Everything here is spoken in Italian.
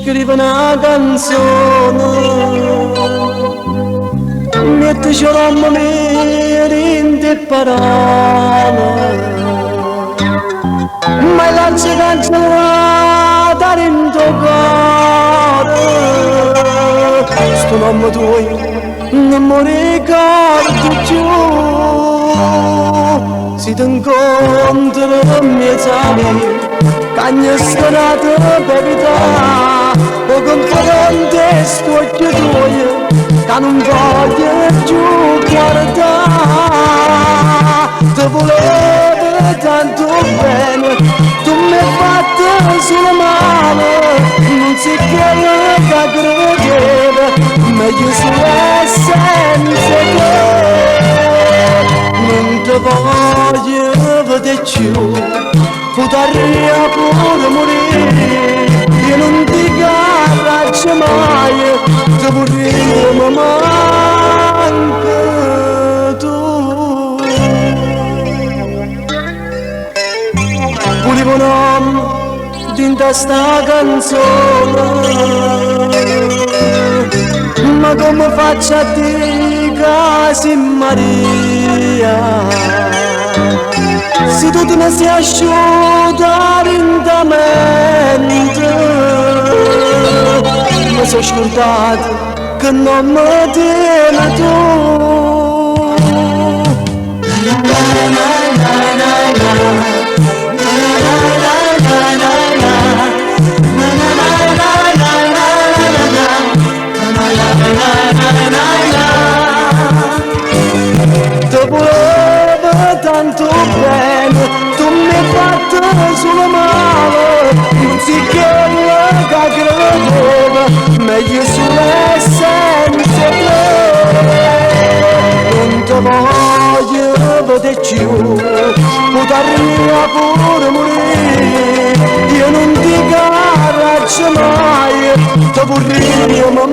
scrivo una canzone, mettici l'uomo in te parole, ma lancia cancellata in tuo cuore. Sto nome tuo non mi ricordo più, si ti incontro miei cagna strada per vita, o confronte scocchio tuoi, che non voglio più guardare. Ti volevo tanto bene, tu mi hai fatto solo male, non si crede che credeva, meglio solo senza te. Non ti voglio vedere più, potrei pure morire, io non ti garraccio mai, ti vorrei ma manca tu. Volevo un uomo dentro sta canzone, ma come faccio a dire che Maria? Se tu ne sei asciutta lentamente, mi sono scordato che non mi tieni tu. Ti volevo tanto bene, tu mi hai fatto solo male, non si chiede che credeva, meglio solo senza te. Non ti voglio vedere più, potrei pure morire, io non ti garraccio mai, ti vorrei ma